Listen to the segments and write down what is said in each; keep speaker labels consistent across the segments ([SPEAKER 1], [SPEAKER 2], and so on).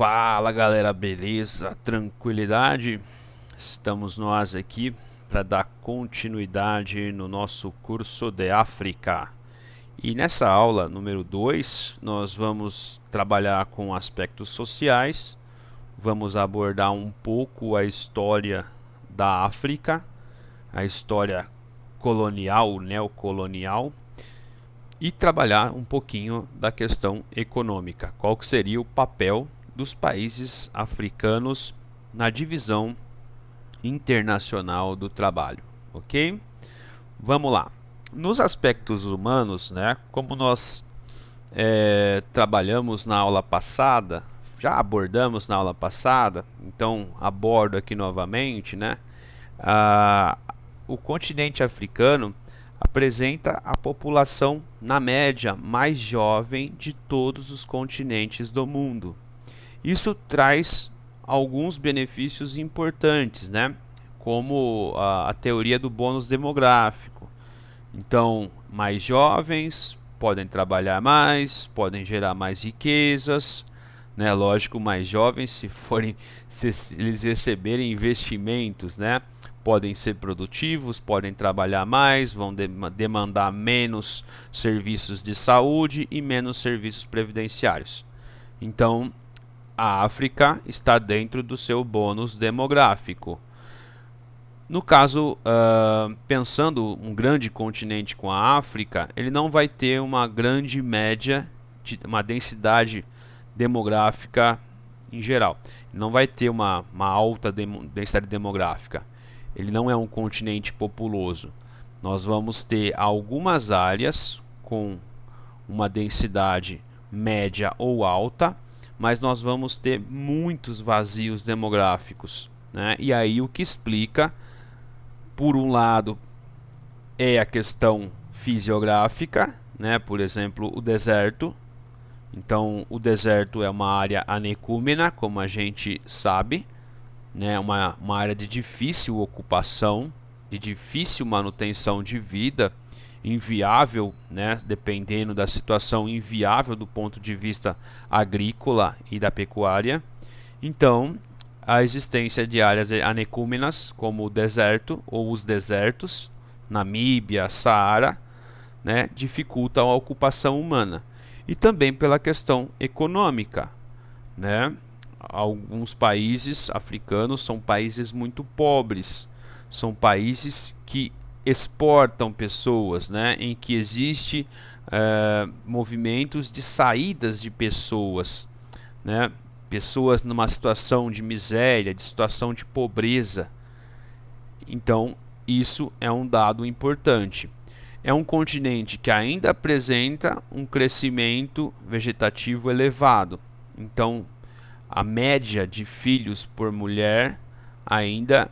[SPEAKER 1] Fala galera, beleza? Tranquilidade? Estamos nós aqui para dar continuidade no nosso curso de África. E nessa aula número 2, nós vamos trabalhar com aspectos sociais, vamos abordar um pouco a história da África, a história colonial, neocolonial, e trabalhar um pouquinho da questão econômica. Qual que seria o papel dos países africanos na divisão internacional do trabalho, ok? Vamos lá. Nos aspectos humanos, como nós trabalhamos na aula passada, já abordamos na aula passada, então abordo aqui novamente, o continente africano apresenta a população, na média, mais jovem de todos os continentes do mundo. Isso traz alguns benefícios importantes, como a teoria do bônus demográfico. Então, mais jovens podem trabalhar mais, podem gerar mais riquezas, Lógico, mais jovens, se eles receberem investimentos, podem ser produtivos, podem trabalhar mais, vão demandar menos serviços de saúde e menos serviços previdenciários. Então, a África está dentro do seu bônus demográfico. No caso, pensando um grande continente com a África, ele não vai ter uma grande média, uma densidade demográfica em geral. Ele não vai ter uma alta densidade demográfica. Ele não é um continente populoso. Nós vamos ter algumas áreas com uma densidade média ou alta, mas nós vamos ter muitos vazios demográficos, E aí o que explica, por um lado, é a questão fisiográfica, por exemplo, o deserto. Então, o deserto é uma área anecúmena, como a gente sabe, uma área de difícil ocupação, de difícil manutenção de vida, inviável, dependendo da situação, inviável do ponto de vista agrícola e da pecuária. Então, a existência de áreas anecúmenas, como o deserto ou os desertos, Namíbia, Saara, dificulta a ocupação humana. E também pela questão econômica, Alguns países africanos são países muito pobres, são países que exportam pessoas, em que existe movimentos de saídas de pessoas, pessoas numa situação de miséria, de situação de pobreza. Então, isso é um dado importante. É um continente que ainda apresenta um crescimento vegetativo elevado. Então, a média de filhos por mulher ainda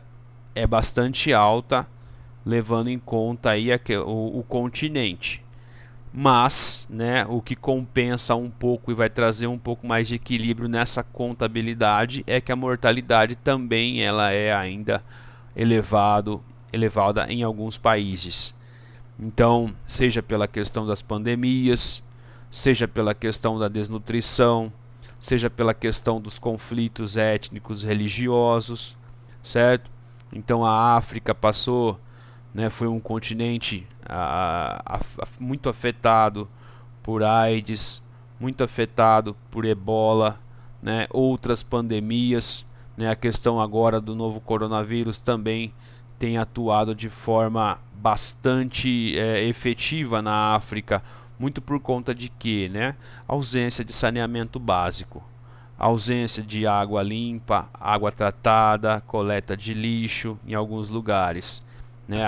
[SPEAKER 1] é bastante alta, levando em conta aí o continente. Mas, o que compensa um pouco e vai trazer um pouco mais de equilíbrio nessa contabilidade é que a mortalidade também ela é ainda elevada em alguns países. Então, seja pela questão das pandemias, seja pela questão da desnutrição, seja pela questão dos conflitos étnicos religiosos, certo? Então a África passou, foi um continente muito afetado por AIDS, muito afetado por Ebola, outras pandemias, a questão agora do novo coronavírus também tem atuado de forma bastante efetiva na África, muito por conta de quê? Ausência de saneamento básico, ausência de água limpa, água tratada, coleta de lixo em alguns lugares,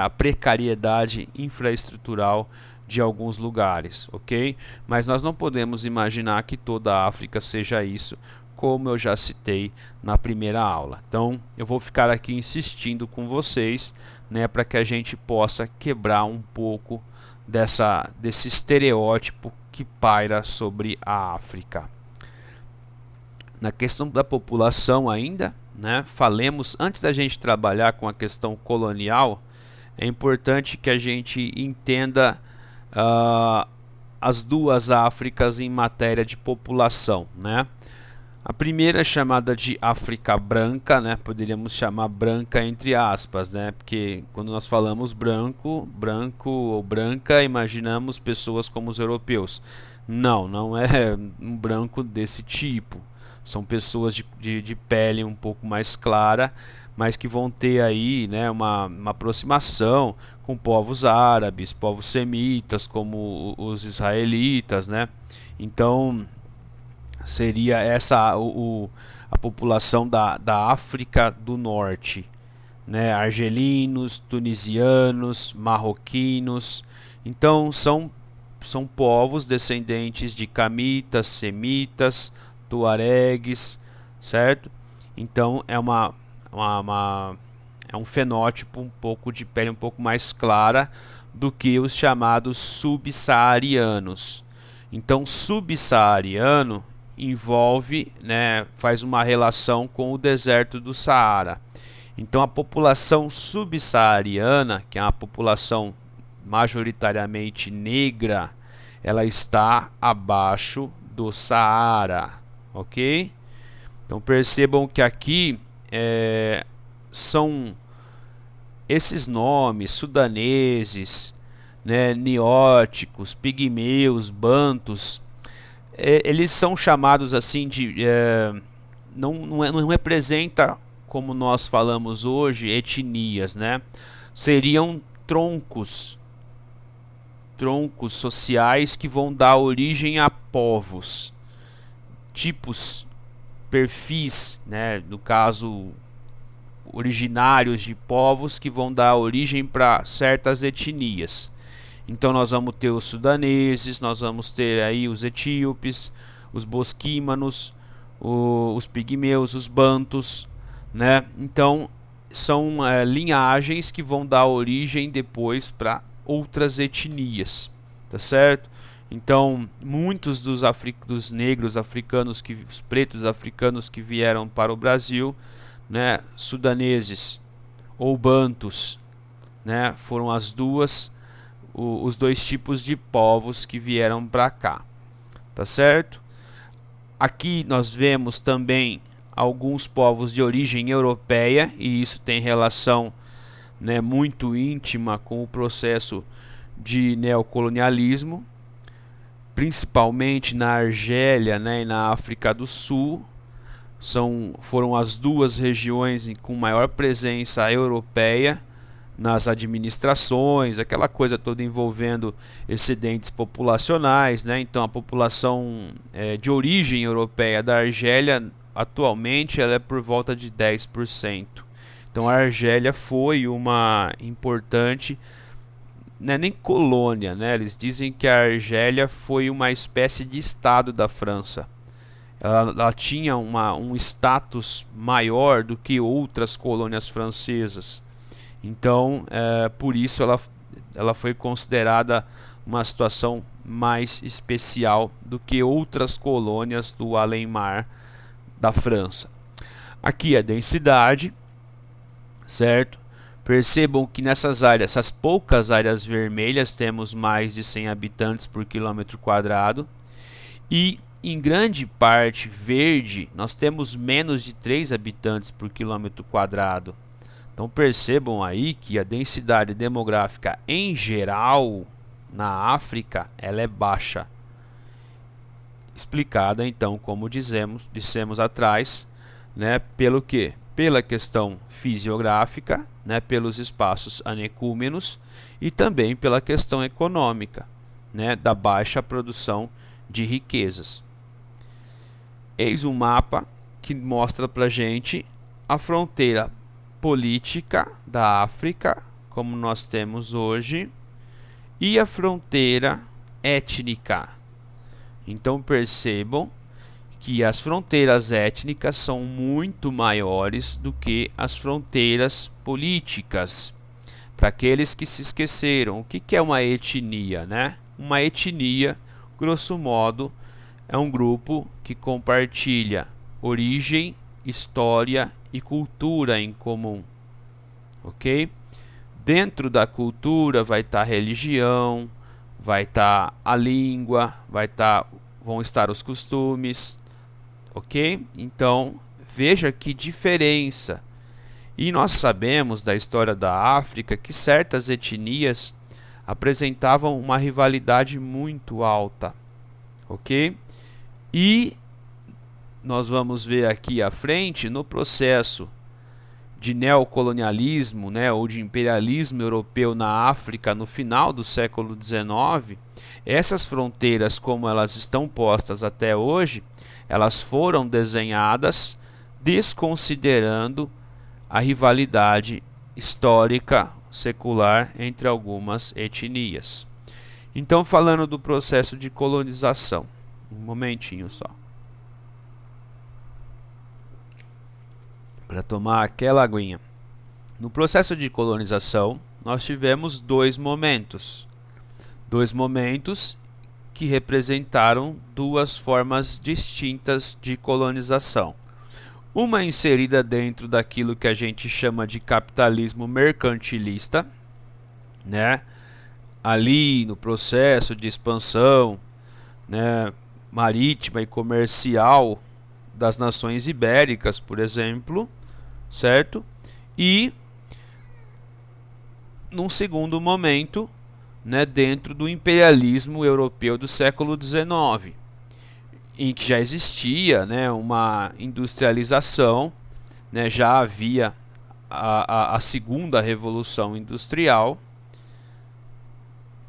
[SPEAKER 1] a precariedade infraestrutural de alguns lugares, ok? Mas nós não podemos imaginar que toda a África seja isso, como eu já citei na primeira aula. Então, eu vou ficar aqui insistindo com vocês, para que a gente possa quebrar um pouco desse estereótipo que paira sobre a África. Na questão da população ainda, falemos, antes da gente trabalhar com a questão colonial, é importante que a gente entenda as duas Áfricas em matéria de população, A primeira é chamada de África branca, né? Poderíamos chamar branca entre aspas, né? Porque quando nós falamos branco, branco ou branca, imaginamos pessoas como os europeus. Não, não é um branco desse tipo. São pessoas de pele um pouco mais clara, mas que vão ter aí, né, uma aproximação com povos árabes, povos semitas, como os israelitas, né? Então seria essa a população da África do Norte, né? Argelinos, tunisianos, marroquinos. Então são povos descendentes de camitas, semitas, tuaregues, certo? Então é um fenótipo um pouco de pele um pouco mais clara do que os chamados subsaarianos. Então subsaariano envolve, né, faz uma relação com o deserto do Saara. Então a população subsaariana, que é uma população majoritariamente negra, ela está abaixo do Saara, ok? Então percebam que aqui são esses nomes sudaneses, né, nióticos, pigmeus, bantus, eles são chamados assim de não representa, como nós falamos hoje, etnias, né? Seriam troncos sociais que vão dar origem a povos, tipos, perfis, né? No caso, originários de povos que vão dar origem para certas etnias. Então nós vamos ter os sudaneses, nós vamos ter aí os etíopes, os bosquímanos, os pigmeus, os bantus, né? Então são linhagens que vão dar origem depois para outras etnias, tá certo? Então muitos dos negros africanos, os pretos africanos que vieram para o Brasil, né, sudaneses ou bantus, né, foram os dois tipos de povos que vieram para cá, tá certo? Aqui nós vemos também alguns povos de origem europeia, e isso tem relação, né, muito íntima com o processo de neocolonialismo, principalmente na Argélia, né, e na África do Sul. Foram as duas regiões com maior presença europeia nas administrações, aquela coisa toda envolvendo excedentes populacionais, né? Então a população de origem europeia da Argélia atualmente ela é por volta de 10%. Então a Argélia foi uma importante, né, nem colônia, né? Eles dizem que a Argélia foi uma espécie de estado da França. Ela tinha um status maior do que outras colônias francesas. Então, por isso ela foi considerada uma situação mais especial do que outras colônias do além-mar da França. Aqui a densidade, certo? Percebam que nessas áreas, essas poucas áreas vermelhas, temos mais de 100 habitantes por quilômetro quadrado. E em grande parte verde, nós temos menos de 3 habitantes por quilômetro quadrado. Então percebam aí que a densidade demográfica em geral na África ela é baixa. Explicada então, como dissemos atrás, né, pelo que? Pela questão fisiográfica, né, pelos espaços anecúmenos e também pela questão econômica, né, da baixa produção de riquezas. Eis um mapa que mostra para gente a fronteira política da África, como nós temos hoje, e a fronteira étnica. Então percebam que as fronteiras étnicas são muito maiores do que as fronteiras políticas. Para aqueles que se esqueceram, o que é uma etnia, né? Uma etnia, grosso modo, é um grupo que compartilha origem, história e cultura em comum, ok? Dentro da cultura vai estar a religião, vai estar a língua, vão estar os costumes, ok? Então veja que diferença. E nós sabemos da história da África que certas etnias apresentavam uma rivalidade muito alta, ok? E nós vamos ver aqui à frente, no processo de neocolonialismo, né, ou de imperialismo europeu na África no final do século XIX, essas fronteiras, como elas estão postas até hoje, elas foram desenhadas desconsiderando a rivalidade histórica secular entre algumas etnias. Então, falando do processo de colonização, um momentinho só, para tomar aquela aguinha. No processo de colonização, nós tivemos dois momentos que representaram duas formas distintas de colonização. Uma inserida dentro daquilo que a gente chama de capitalismo mercantilista, né? Ali no processo de expansão, né, marítima e comercial das nações ibéricas, por exemplo, certo? E num segundo momento, né, dentro do imperialismo europeu do século XIX, em que já existia, né, uma industrialização, né, já havia a segunda revolução industrial,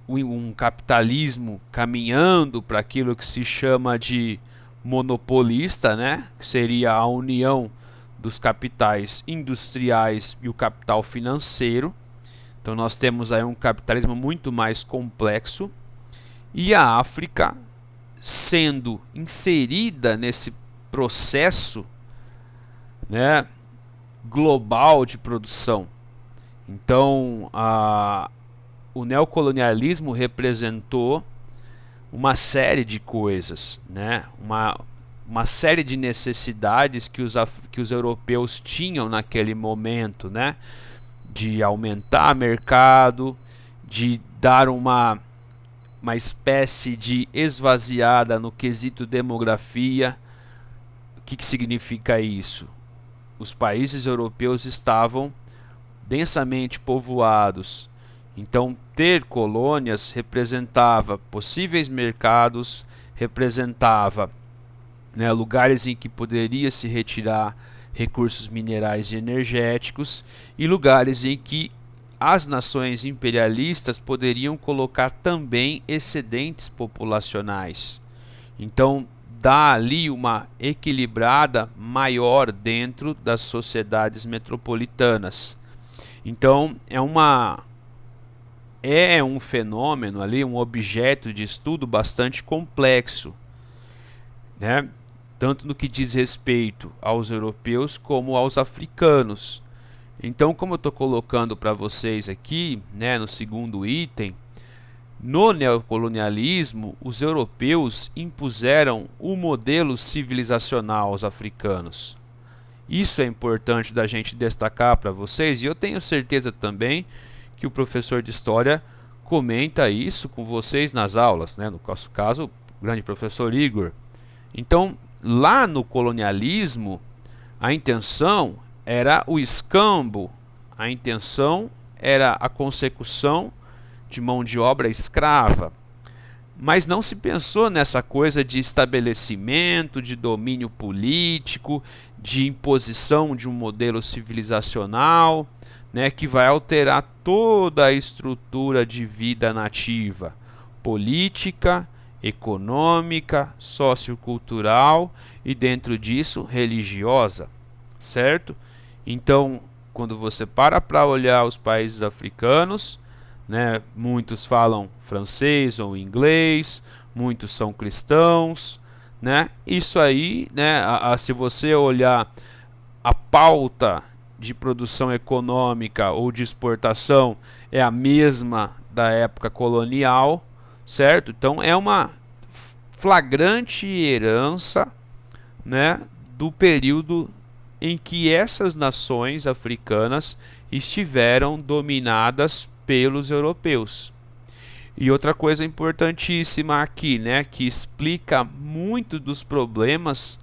[SPEAKER 1] um capitalismo caminhando para aquilo que se chama de monopolista, né, que seria a união dos capitais industriais e o capital financeiro. Então nós temos aí um capitalismo muito mais complexo, e a África sendo inserida nesse processo, né, global de produção. Então o neocolonialismo representou uma série de coisas, né, uma série de necessidades que os europeus tinham naquele momento, né, de aumentar mercado, de dar uma espécie de esvaziada no quesito demografia. O que significa isso? Os países europeus estavam densamente povoados, então ter colônias representava possíveis mercados, representava, né, lugares em que poderia se retirar recursos minerais e energéticos, e lugares em que as nações imperialistas poderiam colocar também excedentes populacionais. Então dá ali uma equilibrada maior dentro das sociedades metropolitanas. Então é um fenômeno ali, um objeto de estudo bastante complexo, né? Tanto no que diz respeito aos europeus como aos africanos. Então, como eu estou colocando para vocês aqui, né, no segundo item, no neocolonialismo, os europeus impuseram o modelo civilizacional aos africanos. Isso é importante da gente destacar para vocês, e eu tenho certeza também que o professor de História comenta isso com vocês nas aulas, né? No nosso caso, o grande professor Igor. Então, lá no colonialismo, a intenção era o escambo, a intenção era a consecução de mão de obra escrava. Mas não se pensou nessa coisa de estabelecimento, de domínio político, de imposição de um modelo civilizacional, né, que vai alterar toda a estrutura de vida nativa, política, econômica, sociocultural e, dentro disso, religiosa, certo? Então, quando você para olhar os países africanos, né, muitos falam francês ou inglês, muitos são cristãos, né? Isso aí, né, se você olhar a pauta de produção econômica ou de exportação, é a mesma da época colonial, certo? Então é uma flagrante herança, né, do período em que essas nações africanas estiveram dominadas pelos europeus. E outra coisa importantíssima aqui, né, que explica muito dos problemas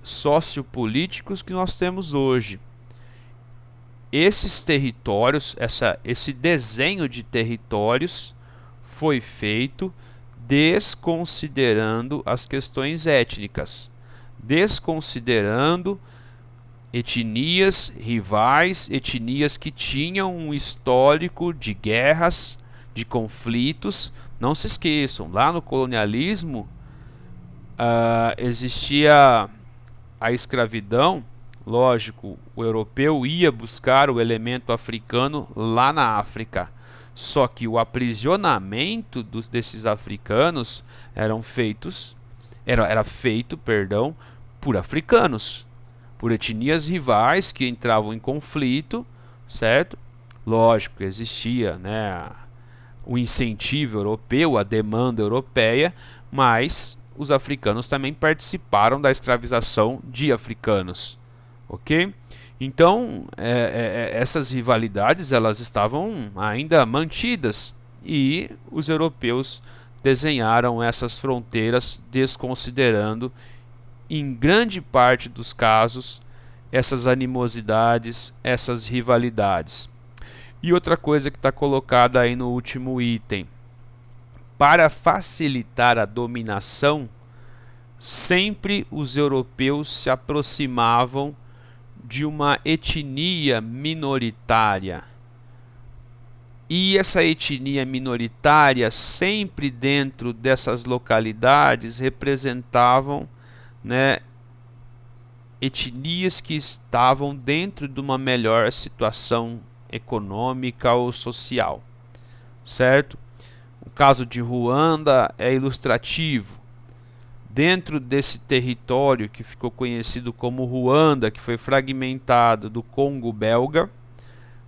[SPEAKER 1] sociopolíticos que nós temos hoje. Esses territórios, esse desenho de territórios foi feito desconsiderando as questões étnicas, desconsiderando etnias rivais, etnias que tinham um histórico de guerras, de conflitos. Não se esqueçam, lá no colonialismo existia a escravidão. Lógico, o europeu ia buscar o elemento africano lá na África. Só que o aprisionamento desses africanos era feito, por africanos, por etnias rivais que entravam em conflito, certo? Lógico, existia, né, o incentivo europeu, a demanda europeia, mas os africanos também participaram da escravização de africanos, ok? Então, essas rivalidades elas estavam ainda mantidas e os europeus desenharam essas fronteiras desconsiderando, em grande parte dos casos, essas animosidades, essas rivalidades. E outra coisa que está colocada aí no último item: para facilitar a dominação, sempre os europeus se aproximavam de uma etnia minoritária. E essa etnia minoritária, sempre dentro dessas localidades, representavam, né, etnias que estavam dentro de uma melhor situação econômica ou social, certo? O caso de Ruanda é ilustrativo. Dentro desse território que ficou conhecido como Ruanda, que foi fragmentado do Congo belga,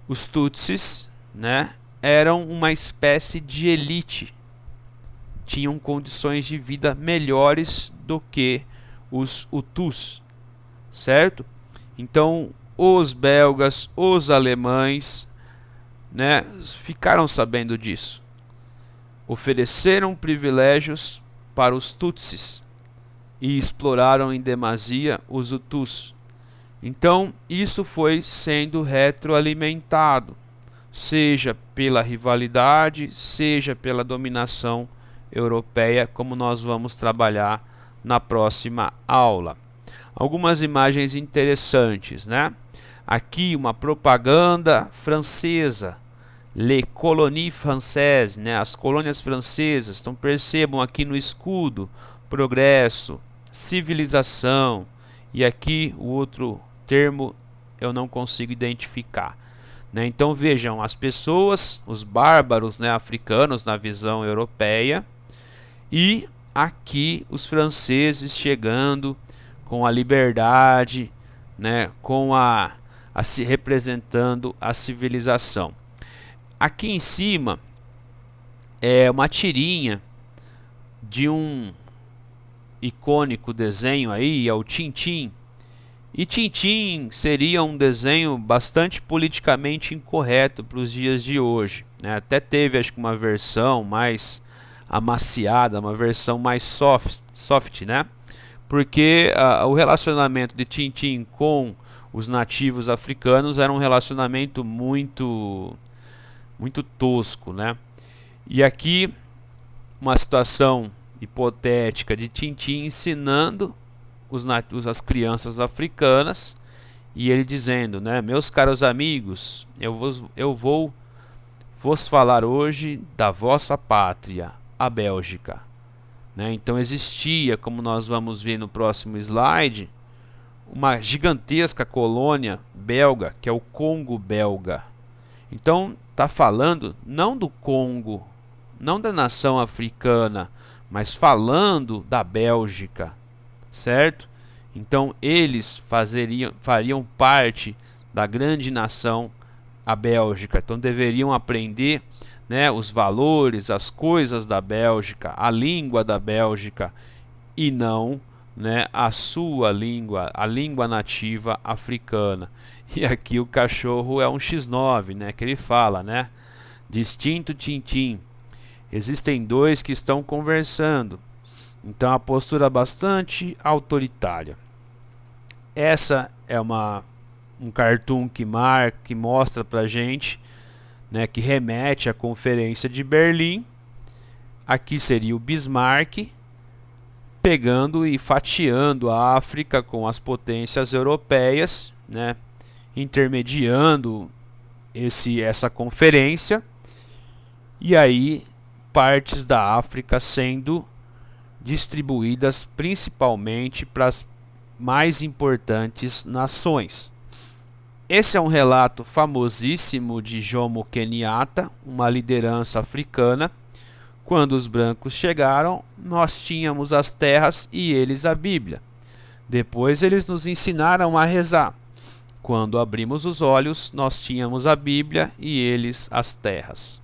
[SPEAKER 1] os Tutsis, né, eram uma espécie de elite. Tinham condições de vida melhores do que os Hutus, certo? Então, os belgas, os alemães, né, ficaram sabendo disso. Ofereceram privilégios para os Tutsis e exploraram em demasia os Hutus. Então, isso foi sendo retroalimentado, seja pela rivalidade, seja pela dominação europeia, como nós vamos trabalhar na próxima aula. Algumas imagens interessantes, né? Aqui uma propaganda francesa, Les colonies françaises, né? As colônias francesas. Então percebam aqui no escudo: progresso, civilização, e aqui o outro termo eu não consigo identificar, né? Então vejam, as pessoas, os bárbaros, né, africanos na visão europeia, e aqui os franceses chegando com a liberdade, né, com se representando a civilização. Aqui em cima é uma tirinha de um icônico desenho aí, é o Tintin. E Tintin seria um desenho bastante politicamente incorreto para os dias de hoje, né? Até teve, acho que, uma versão mais amaciada, uma versão mais soft, né? Porque o relacionamento de Tintin com os nativos africanos era um relacionamento muito tosco, né? E aqui uma situação hipotética de Tintin ensinando as crianças africanas, e ele dizendo, né: meus caros amigos, eu vou vos falar hoje da vossa pátria, a Bélgica, né? Então existia, como nós vamos ver no próximo slide, uma gigantesca colônia belga, que é o Congo belga. Então está falando não do Congo, não da nação africana, mas falando da Bélgica, certo? Então eles fariam parte da grande nação, a Bélgica. Então deveriam aprender, né, os valores, as coisas da Bélgica, a língua da Bélgica, e não, né, a sua língua, a língua nativa africana. E aqui o cachorro é um X9, né, que ele fala, né: distinto Tintin, existem dois que estão conversando. Então a postura bastante autoritária. Essa é um cartoon que mostra pra gente, né, que remete à Conferência de Berlim. Aqui seria o Bismarck pegando e fatiando a África com as potências europeias, né, intermediando essa conferência, e aí partes da África sendo distribuídas principalmente para as mais importantes nações. Esse é um relato famosíssimo de Jomo Kenyatta, uma liderança africana. Quando os brancos chegaram, nós tínhamos as terras e eles a Bíblia. Depois eles nos ensinaram a rezar. Quando abrimos os olhos, nós tínhamos a Bíblia e eles as terras.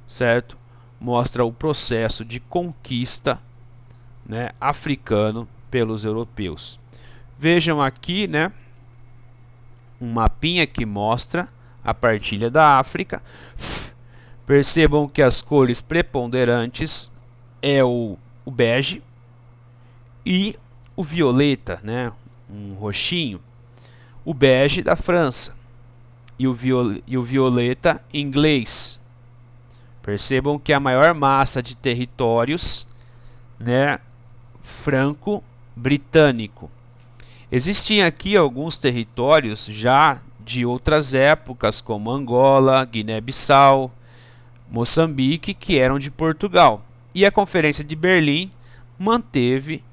[SPEAKER 1] Certo? Mostra o processo de conquista, né, africano pelos europeus. Vejam aqui, né, um mapinha que mostra a partilha da África. Percebam que as cores preponderantes é o bege e o violeta, né, um roxinho. O bege da França e o violeta inglês. Percebam que a maior massa de territórios, né, franco-britânico. Existiam aqui alguns territórios já de outras épocas, como Angola, Guiné-Bissau, Moçambique, que eram de Portugal. E a Conferência de Berlim manteve,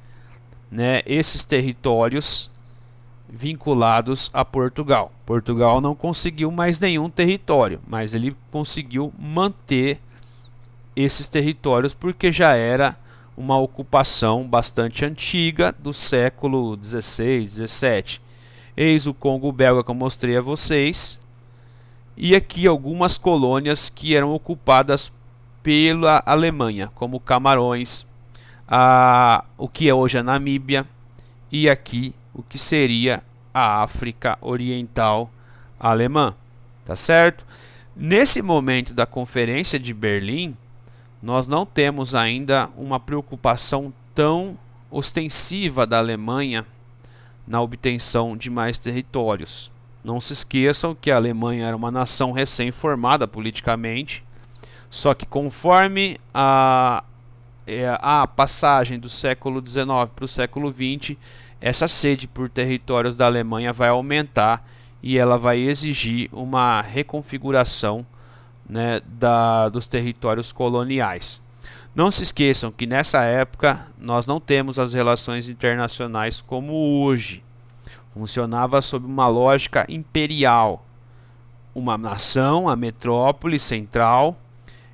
[SPEAKER 1] né, esses territórios vinculados a Portugal. Portugal não conseguiu mais nenhum território, mas ele conseguiu manter esses territórios porque já era uma ocupação bastante antiga do século XVI, XVII. Eis o Congo belga que eu mostrei a vocês. E aqui algumas colônias que eram ocupadas pela Alemanha, como Camarões, o que é hoje a Namíbia, e aqui o que seria a África Oriental Alemã. Tá certo? Nesse momento da Conferência de Berlim, nós não temos ainda uma preocupação tão ostensiva da Alemanha na obtenção de mais territórios. Não se esqueçam que a Alemanha era uma nação recém-formada politicamente, só que conforme a passagem do século XIX para o século XX, essa sede por territórios da Alemanha vai aumentar e ela vai exigir uma reconfiguração, né, dos territórios coloniais. Não se esqueçam que nessa época nós não temos as relações internacionais como hoje. Funcionava sob uma lógica imperial. Uma nação, a metrópole central,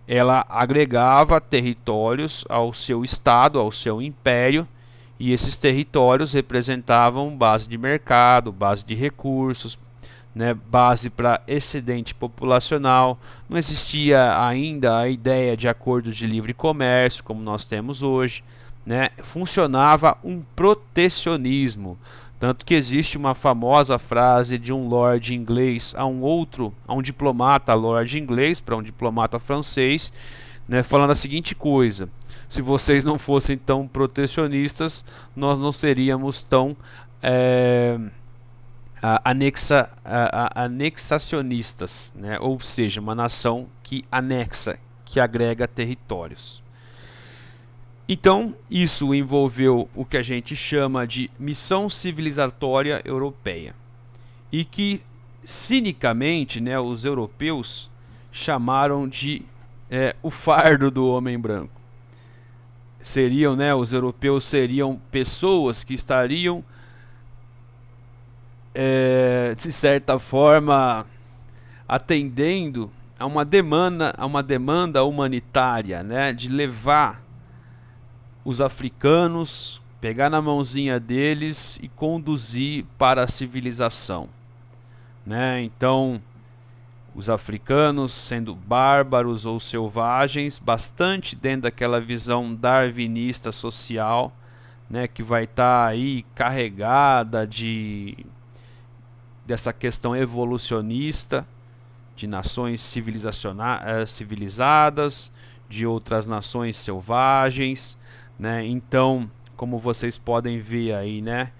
[SPEAKER 1] ela agregava territórios ao seu estado, ao seu império, e esses territórios representavam base de mercado, base de recursos, né, base para excedente populacional. Não existia ainda a ideia de acordos de livre comércio como nós temos hoje, né? Funcionava um protecionismo, tanto que existe uma famosa frase de um lord inglês a um diplomata lord inglês para um diplomata francês, né, falando a seguinte coisa: se vocês não fossem tão protecionistas, nós não seríamos tão anexacionistas, né? Ou seja, uma nação que anexa, que agrega territórios. Então, isso envolveu o que a gente chama de missão civilizatória europeia, e que, cinicamente, né, os europeus chamaram de o fardo do homem branco. Seriam, né, os europeus seriam pessoas que estariam de certa forma atendendo a uma demanda humanitária, né, de levar os africanos, pegar na mãozinha deles e conduzir para a civilização, né? Então, os africanos sendo bárbaros ou selvagens, bastante dentro daquela visão darwinista social, né, que vai estar aí carregada dessa questão evolucionista, de nações civilizadas, de outras nações selvagens, né? Então, como vocês podem ver aí, né,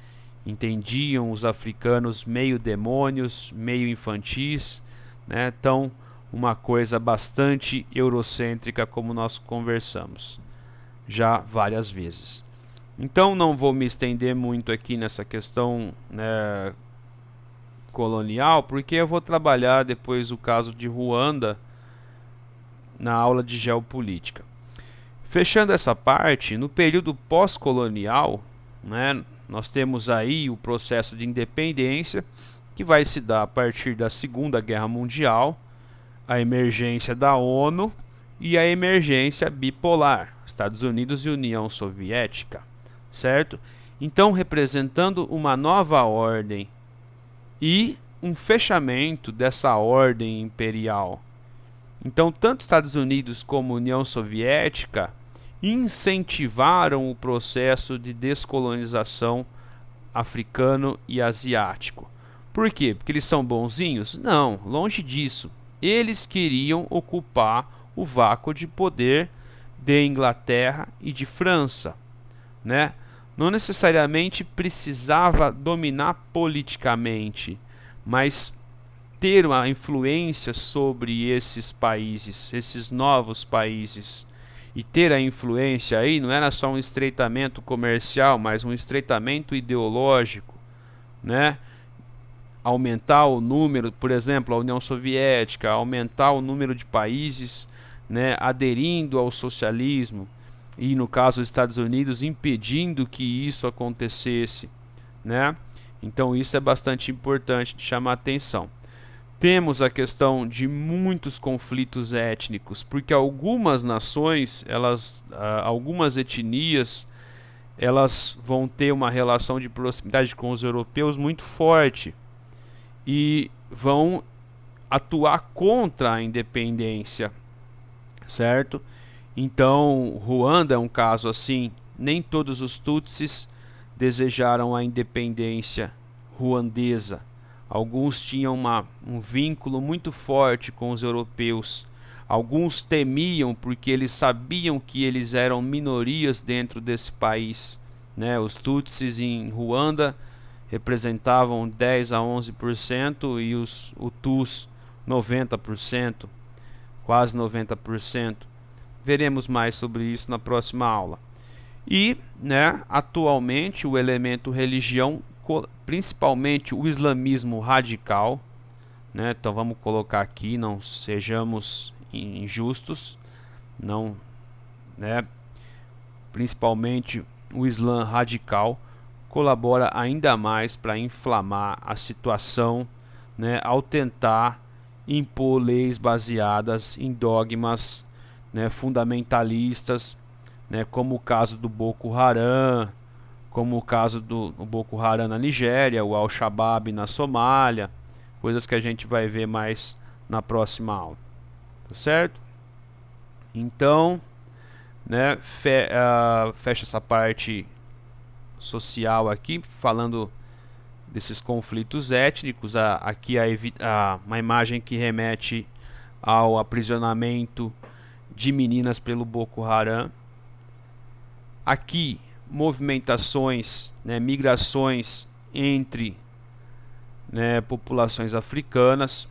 [SPEAKER 1] entendiam os africanos meio demônios, meio infantis, né? Então, uma coisa bastante eurocêntrica, como nós conversamos já várias vezes. Então, não vou me estender muito aqui nessa questão, né, colonial, porque eu vou trabalhar depois o caso de Ruanda na aula de geopolítica. Fechando essa parte, no período pós-colonial, né, nós temos aí o processo de independência, que vai se dar a partir da Segunda Guerra Mundial, a emergência da ONU e a emergência bipolar, Estados Unidos e União Soviética, certo? Então, representando uma nova ordem e um fechamento dessa ordem imperial. Então, tanto Estados Unidos como União Soviética incentivaram o processo de descolonização africano e asiático. Por quê? Porque eles são bonzinhos? Não, longe disso. Eles queriam ocupar o vácuo de poder de Inglaterra e de França, né? Não necessariamente precisava dominar politicamente, mas ter uma influência sobre esses países, esses novos países. E ter a influência aí não era só um estreitamento comercial, mas um estreitamento ideológico, né? Aumentar o número, por exemplo, a União Soviética, aumentar o número de países, né, aderindo ao socialismo, e no caso dos Estados Unidos impedindo que isso acontecesse, né? Então isso é bastante importante de chamar a atenção. Temos a questão de muitos conflitos étnicos, porque algumas nações, algumas etnias, elas vão ter uma relação de proximidade com os europeus muito forte e vão atuar contra a independência, certo? Então, Ruanda é um caso assim. Nem todos os Tutsis desejaram a independência ruandesa. Alguns tinham um vínculo muito forte com os europeus. Alguns temiam porque eles sabiam que eles eram minorias dentro desse país, né? Os Tutsis em Ruanda representavam 10 a 11% e os Hutus 90%, quase 90%. Veremos mais sobre isso na próxima aula. E, né, atualmente o elemento religião, principalmente o islamismo radical, né? Então vamos colocar aqui, não sejamos injustos, não, né? Principalmente o Islã radical colabora ainda mais para inflamar a situação, né, ao tentar impor leis baseadas em dogmas, né, fundamentalistas, né, como o caso do Boko Haram, como o caso do Boko Haram na Nigéria, o Al-Shabaab na Somália, coisas que a gente vai ver mais na próxima aula, tá certo? Então, né, fecha essa parte social aqui, falando desses conflitos étnicos. Aqui uma imagem que remete ao aprisionamento de meninas pelo Boko Haram. Aqui, movimentações, né, migrações entre, né, populações africanas.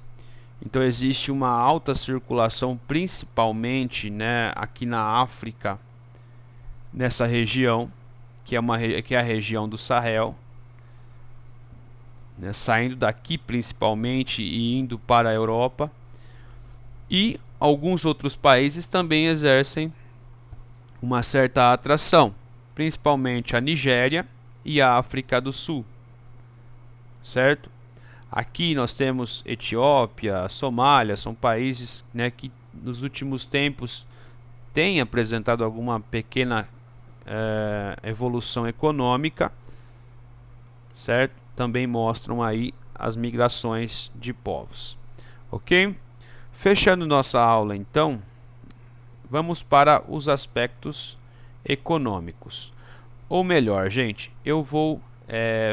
[SPEAKER 1] Então existe uma alta circulação, principalmente, né, aqui na África, nessa região, que é a região do Sahel, né, saindo daqui principalmente e indo para a Europa. E alguns outros países também exercem uma certa atração, principalmente a Nigéria e a África do Sul, certo? Aqui nós temos Etiópia, Somália, são países, né, que nos últimos tempos têm apresentado alguma pequena evolução econômica, certo? Também mostram aí as migrações de povos, ok? Fechando nossa aula, então, vamos para os aspectos econômicos. Ou melhor, gente, eu vou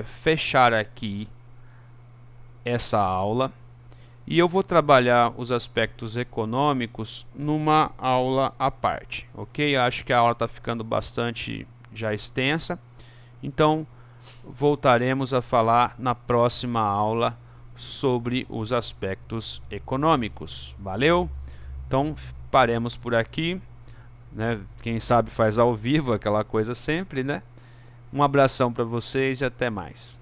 [SPEAKER 1] fechar aqui essa aula e eu vou trabalhar os aspectos econômicos numa aula à parte, ok? Acho que a aula está ficando bastante já extensa, então voltaremos a falar na próxima aula sobre os aspectos econômicos. Valeu? Então, paremos por aqui, né? Quem sabe faz ao vivo, aquela coisa sempre, né? Um abração para vocês e até mais.